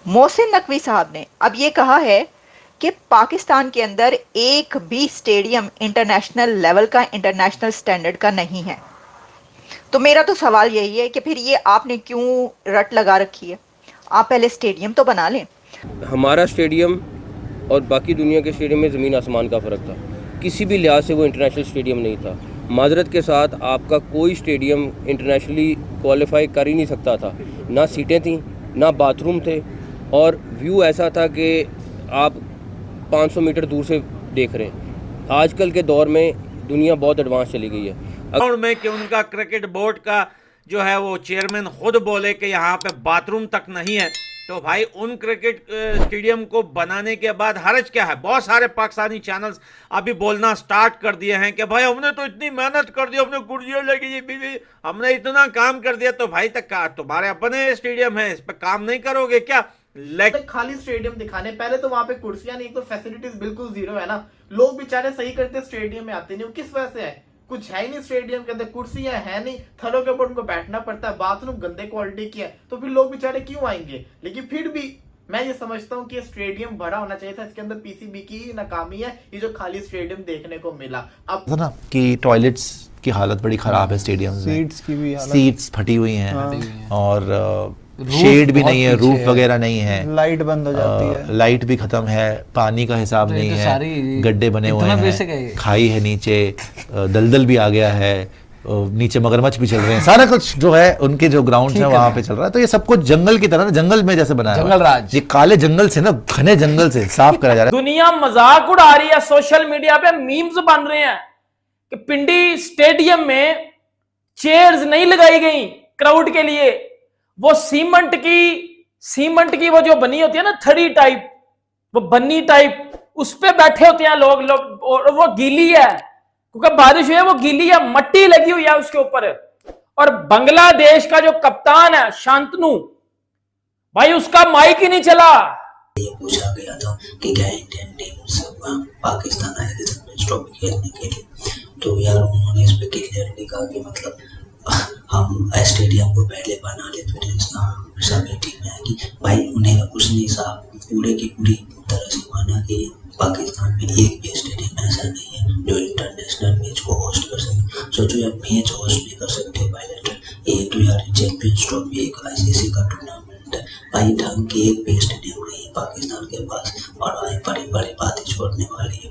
मोहसिन नकवी साहब ने अब ये कहा है कि पाकिस्तान के अंदर एक भी स्टेडियम इंटरनेशनल लेवल का, इंटरनेशनल स्टैंडर्ड का नहीं है। तो मेरा तो सवाल यही है कि फिर ये आपने क्यों रट लगा रखी है? आप पहले स्टेडियम तो बना लें। हमारा स्टेडियम और बाकी दुनिया के स्टेडियम में ज़मीन आसमान का फ़र्क था। किसी भी लिहाज से वो इंटरनेशनल स्टेडियम नहीं था। माजरत के साथ आपका कोई स्टेडियम इंटरनेशनली क्वालिफाई कर ही नहीं सकता था। ना सीटें थीं, ना बाथरूम थे, और व्यू ऐसा था कि आप 500 मीटर दूर से देख रहे हैं। आजकल के दौर में दुनिया बहुत एडवांस चली गई है। ग्राउंड में कि उनका क्रिकेट बोर्ड का जो है वो चेयरमैन खुद बोले कि यहाँ पे बाथरूम तक नहीं है, तो भाई उन क्रिकेट स्टेडियम को बनाने के बाद हर्ज क्या है? बहुत सारे पाकिस्तानी चैनल्स अभी बोलना स्टार्ट कर दिए हैं कि भाई हमने तो इतनी मेहनत कर दी, हमने कुर्सियाँ लगी बीवी, हमने इतना काम कर दिया। तो भाई तक तुम्हारे अपने स्टेडियम है, इस पर काम नहीं करोगे क्या? खाली स्टेडियम दिखाने, पहले तो वहां पे कुर्सियां नहीं, तो फैसिलिटीज बिल्कुल जीरो है ना। लोग बेचारे सही करते स्टेडियम में आते नहीं, वो किस वजह से है? कुछ है ही नहीं स्टेडियम के अंदर, कुर्सियां है नहीं, थरों के ऊपर उनको बैठना पड़ता है, बाथरूम गंदे क्वालिटी की है, तो फिर लोग बेचारे क्यों आएंगे? लेकिन फिर भी मैं ये समझता हूँ कि स्टेडियम बड़ा होना चाहिए था। इसके अंदर पीसीबी की ही नाकामी है, ये जो खाली स्टेडियम देखने को मिला। अब था ना कि टॉयलेट्स की हालत बड़ी ख़राब है स्टेडियम में, सीट्स की भी हालत, सीट्स फटी हुई हैं, और रूफ शेड भी बहुत नहीं है, पीछे रूफ है, वगैरह नहीं है, लाइट बंद हो जाती है, लाइट भी ख़त्म है, पानी का हिसाब तो ये नहीं तो है, सारी गड्ढे बने हुए इतना बेसिक है हैं, ये। खाई है नीचे, दलदल भी आ गया है, नीचे मगरमच्छ भी चल रहे हैं, सारा कुछ जो है उनके जो ग्राउंड है वहां पे चल रहा है। तो ये सब कुछ जंगल की तरह ना, जंगल में जैसे बनाया हुआ है। जंगल राज। ये काले जंगल से ना, घने जंगल से साफ करा जा रहा है। दुनिया मजाक उड़ा रही है, सोशल मीडिया पे मीम्स बन रहे हैं कि पिंडी स्टेडियम में चेयर्स नहीं लगाई गई क्राउड के लिए। वो सीमेंट की वो जो बनी होती है ना, थड़ी टाइप, वो बन्नी टाइप, उस पे बैठे होते हैं लोग, और वो गीली है क्योंकि बारिश हुई है, वो गीली है, मट्टी लगी हुई है उसके ऊपर। और बांग्लादेश का जो कप्तान है शांतनु भाई, उसका माइक ही नहीं चला। ये पूछा गया था कि क्या इंडियन टीम पाकिस्तान आएगी चैंपियंस ट्रॉफी खेलने के लिए, तो यार उन्होंने इस पे क्लियरली कहा कि मतलब हम स्टेडियम को पहले बना ले फिर सभी टीमें आएगी। भाई उन्हें उसने साफ पूरे की पूरी तरह से माना कि पाकिस्तान में एक भी स्टेडियम ऐसा नहीं है जो इंटरनेशनल मैच को होस्ट कर सके। सोचो यार, मैच होस्ट नहीं कर सकते बायलेटर, ये तो यार चैंपियंस ट्रॉफी एक आईसीसी का टूर्नामेंट है भाई, ढंग के एक भी स्टेडियम नहीं है पाकिस्तान के पास। और भाई बड़ी बड़ी बातें छोड़ने वाली है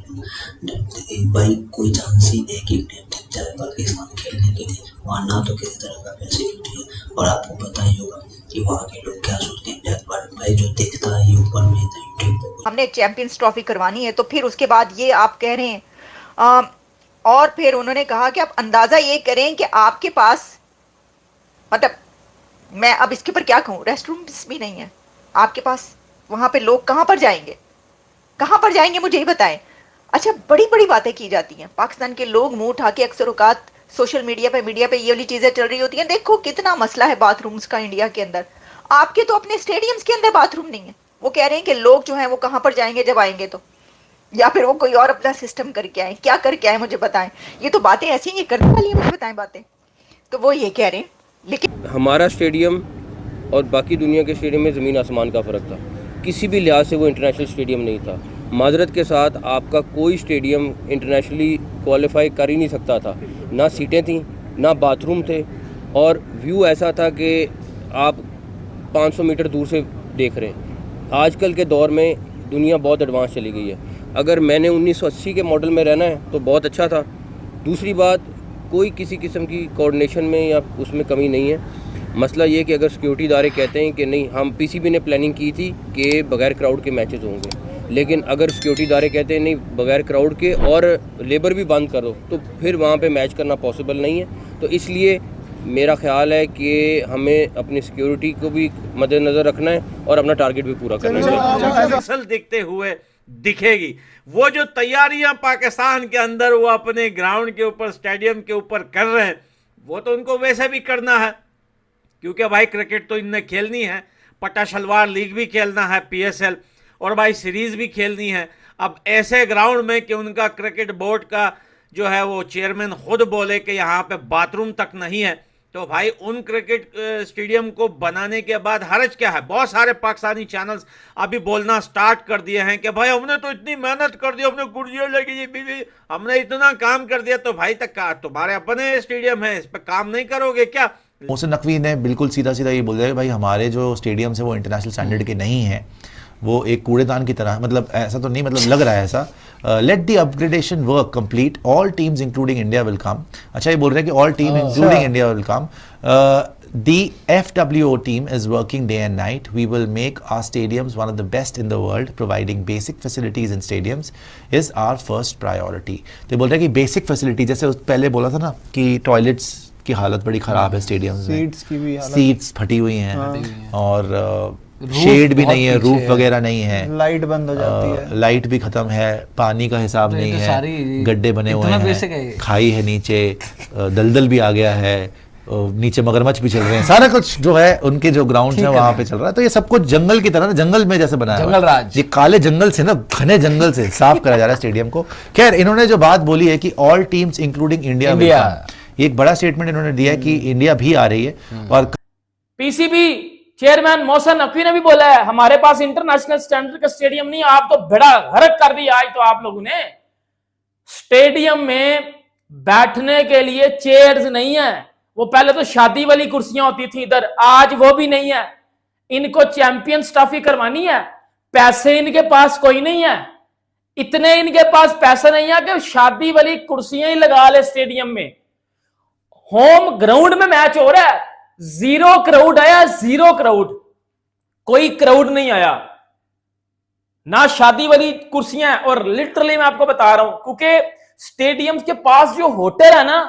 भाई, कोई चांस ही नहीं कि इंडियन टीम जाए पाकिस्तान खेलने के लिए, वहाँ ना तो किसी तरह का फैसिलिटी है। और आपको पता ही होगा कि वहाँ के लोग क्या सोचते हैं, भाई जो देखता है ऊपर में यूट्यूब पे हमने चैंपियंस ट्रॉफी करवानी है, तो फिर उसके बाद ये आप कह रहे हैं। और फिर उन्होंने कहा कि आप अंदाजा ये करें कि आपके पास, मतलब मैं अब इसके ऊपर क्या कहूँ, रेस्टरूम्स भी नहीं है आपके पास। वहां पे लोग कहां पर जाएंगे, कहां पर जाएंगे, मुझे ही बताएं। अच्छा, बड़ी बड़ी बातें की जाती हैं, पाकिस्तान के लोग मुंह उठा के अक्सर औकात सोशल मीडिया पे ये वाली चीजें चल रही होती हैं, देखो कितना मसला है बाथरूम्स का इंडिया के अंदर। आपके तो अपने स्टेडियम्स के अंदर बाथरूम नहीं है। वो कह रहे हैं कि लोग जो हैं वो कहां पर जाएंगे जब आएंगे तो, या फिर वो कोई और अपना सिस्टम करके आए, क्या करके आए मुझे बताएं। ये तो बातें ऐसी ही करने वाली है, मुझे बताएं बातें। तो वो ये कह रहे हैं, लेकिन हमारा स्टेडियम और बाकी दुनिया के स्टेडियम में ज़मीन आसमान का फ़र्क था। किसी भी लिहाज से वो इंटरनेशनल स्टेडियम नहीं था। माजरत के साथ आपका कोई स्टेडियम इंटरनेशनली क्वालिफाई कर ही नहीं सकता था। ना सीटें थीं, ना बाथरूम थे, और व्यू ऐसा था कि आप 500 मीटर दूर से देख रहे हैं। आजकल के दौर में दुनिया बहुत एडवांस चली गई है। अगर मैंने 1980 के मॉडल में रहना है तो बहुत अच्छा था। दूसरी बात, कोई किसी किस्म की कोऑर्डिनेशन में या उसमें कमी नहीं है। मसला ये कि अगर सिक्योरिटी इदारे कहते हैं कि नहीं, हम पीसीबी ने प्लानिंग की थी कि बगैर क्राउड के मैचेस होंगे, लेकिन अगर सिक्योरिटी इदारे कहते हैं नहीं बगैर क्राउड के और लेबर भी बंद करो, तो फिर वहाँ पे मैच करना पॉसिबल नहीं है। तो इसलिए मेरा ख्याल है कि हमें अपनी सिक्योरिटी को भी मद्देनज़र रखना है और अपना टारगेट भी पूरा करना है। असल दिखते हुए दिखेगी वो जो तैयारियां पाकिस्तान के अंदर वो अपने ग्राउंड के ऊपर, स्टेडियम के ऊपर कर रहे हैं, वो तो उनको वैसे भी करना है, क्योंकि भाई क्रिकेट तो इनने खेलनी है, पट्टा शलवार लीग भी खेलना है, पीएसएल, और भाई सीरीज भी खेलनी है। अब ऐसे ग्राउंड में कि उनका क्रिकेट बोर्ड का जो है वो चेयरमैन खुद बोले कि यहाँ पे बाथरूम तक नहीं है, तो भाई उन क्रिकेट स्टेडियम को बनाने के बाद हर्ज क्या है। बहुत सारे पाकिस्तानी चैनल्स अभी बोलना स्टार्ट कर दिए हैं कि भाई हमने तो इतनी मेहनत कर दी, हमने कुर्सियां लगी बीवी, हमने इतना काम कर दिया। तो भाई तक तुम्हारे अपने स्टेडियम है, इस पर काम नहीं करोगे क्या? मोहसिन नकवी ने बिल्कुल सीधा सीधा ये बोल दिया कि भाई हमारे जो स्टेडियम्स है वो इंटरनेशनल स्टैंडर्ड के नहीं हैं, वो एक कूड़ेदान की तरह, मतलब ऐसा तो नहीं, मतलब लग रहा है ऐसा। Let the upgradation work complete, all teams including India will come. अच्छा, ये बोल रहे हैं कि all team including India will come. The FWO team is working day and night. We will make our stadiums one of the best in the world. Providing basic facilities in stadiums is our first priority. तो बोल रहे हैं कि basic facility, जैसे पहले बोला था ना कि टॉयलेट्स की हालत बड़ी ख़राब है स्टेडियम्स में, सीट्स की भी हालत, सीट्स फटी हुई हैं और शेड भी नहीं है, रूफ वगैरह नहीं है, लाइट बंद हो जाती है, लाइट भी खत्म है, पानी का हिसाब नहीं है, गड्ढे बने हुए हैं, खाई है नीचे, दलदल भी आ गया है, नीचे मगरमच्छ भी चल रहे हैं, सारा कुछ जो है उनके जो ग्राउंड है वहां पे चल रहा है। तो ये सब कुछ जंगल की तरह ना, जंगल में जैसे बनाया जंगल राज, ये काले जंगल से ना, घने जंगल से साफ करा जा रहा है स्टेडियम को। खैर, इन्होंने जो बात बोली है कि ऑल टीम्स इंक्लूडिंग इंडिया, ये एक बड़ा स्टेटमेंट इन्होंने दिया है कि इंडिया भी आ रही है। और पीसीबी चेयरमैन मोहसिन नकवी ने भी बोला है हमारे पास इंटरनेशनल स्टैंडर्ड का स्टेडियम नहीं। आप तो बड़ा गरक कर दिया आज तो आप लोगों ने। स्टेडियम में बैठने के लिए चेयर्स नहीं है, वो पहले तो शादी वाली कुर्सियां होती थी इधर, आज वो भी नहीं है। इनको चैंपियंस ट्रॉफी करवानी है, पैसे इनके पास कोई नहीं है, इतने इनके पास पैसा नहीं है कि शादी वाली कुर्सियां ही लगा ले स्टेडियम में। होम ग्राउंड में मैच हो रहा है, 0 क्राउड आया, 0 क्राउड, कोई क्राउड नहीं आया, ना शादी वाली कुर्सियां। और लिटरली मैं आपको बता रहा हूं, क्योंकि स्टेडियम के पास जो होटल है ना,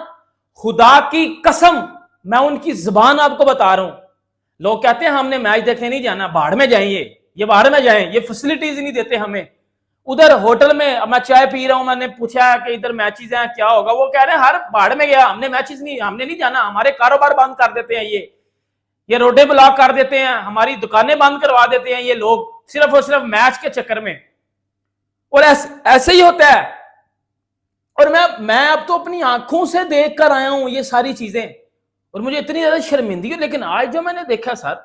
खुदा की कसम मैं उनकी जुबान आपको बता रहा हूं, लोग कहते हैं हमने मैच देखने नहीं जाना, बाहर में जाएंगे, ये बाहर में जाएं, ये फैसिलिटीज नहीं देते हमें। उधर होटल में मैं चाय पी रहा हूं, मैंने पूछा कि इधर मैचेस हैं क्या होगा, वो कह रहे हैं हर बाहर में गया, हमने मैचेस नहीं, हमने नहीं जाना, हमारे कारोबार बंद कर देते हैं, ये रोडे ब्लॉक कर देते हैं, हमारी दुकानें बंद करवा देते हैं ये लोग, सिर्फ और सिर्फ मैच के चक्कर में। और ऐसे ही होता है। और मैं अब तो अपनी आंखों से देख कर आया हूं ये सारी चीजें, और मुझे इतनी ज्यादा शर्मिंदगी है। लेकिन आज जो मैंने देखा सर,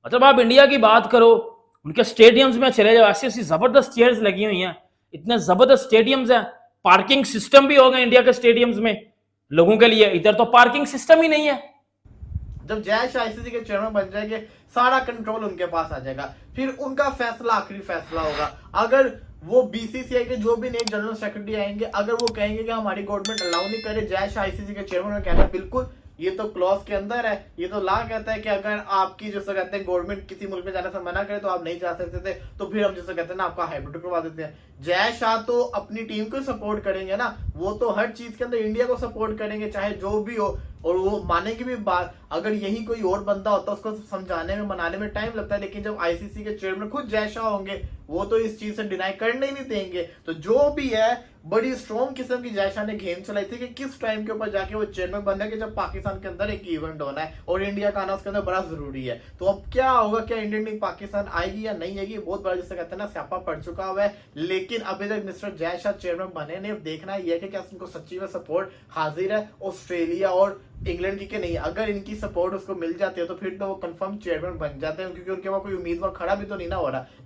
मतलब आप इंडिया की बात करो, उनके स्टेडियम्स में चले जाओ, ऐसी ऐसी जबरदस्त चेयर्स लगी हुई हैं, इतने जबरदस्त स्टेडियम्स हैं, पार्किंग सिस्टम भी हो गए इंडिया के स्टेडियम्स में लोगों के लिए, इधर तो पार्किंग सिस्टम ही नहीं है। जब जय शाह आईसीसी के चेयरमैन बन जाएंगे, सारा कंट्रोल उनके पास आ जाएगा, फिर उनका फैसला आखिरी फैसला होगा। अगर वो बीसीसीआई के जो भी नए जनरल सेक्रेटरी आएंगे, अगर वो कहेंगे कि हमारी गवर्नमेंट अलाउ नहीं करे जय शाह आईसीसी के चेयरमैन ने कहना बिल्कुल ये तो क्लॉज के अंदर है, ये तो ला कहता है कि अगर आपकी जैसे कहते हैं गवर्नमेंट किसी मुल्क में जाने से मना करे तो आप नहीं जा सकते थे, तो फिर हम जैसे कहते हैं ना आपका हाइब्रिड करवा देते हैं। जय शाह तो अपनी टीम को सपोर्ट करेंगे ना, वो तो हर चीज के अंदर इंडिया को सपोर्ट करेंगे चाहे जो भी हो, और वो मानेंगे भी बात। अगर यही कोई और बंदा होता उसको समझाने में मनाने में टाइम लगता है, लेकिन जब आईसीसी के चेयरमैन खुद जय शाह होंगे वो तो इस चीज से डिनाई करने ही नहीं देंगे। तो जो भी है बड़ी स्ट्रॉन्ग किस्म की जय शाह ने गेम चलाई थी कि किस टाइम के ऊपर जाके वो चेयरमैन बनना है कि जब पाकिस्तान के अंदर एक इवेंट होना है और इंडिया का आना उसके अंदर बड़ा जरूरी है। तो अब क्या होगा, क्या इंडियन टीम पाकिस्तान आएगी या नहीं आएगी, बहुत बड़ा जिसे कहते हैं ना स्यापा पड़ चुका हुआ है। लेकिन अभी तक मिस्टर जय शाह चेयरमैन बने नहीं। अब देखना यह है कि क्या उनको सच्ची में सपोर्ट हाजिर है ऑस्ट्रेलिया और इंग्लैंड की नहीं। अगर इनकी सपोर्ट उसको मिल जाती है तो फिर तो वो कंफर्म चेयरमैन बन जाते हैं, क्योंकि उनके वहां कोई उम्मीदवार खड़ा भी तो नहीं ना हो रहा।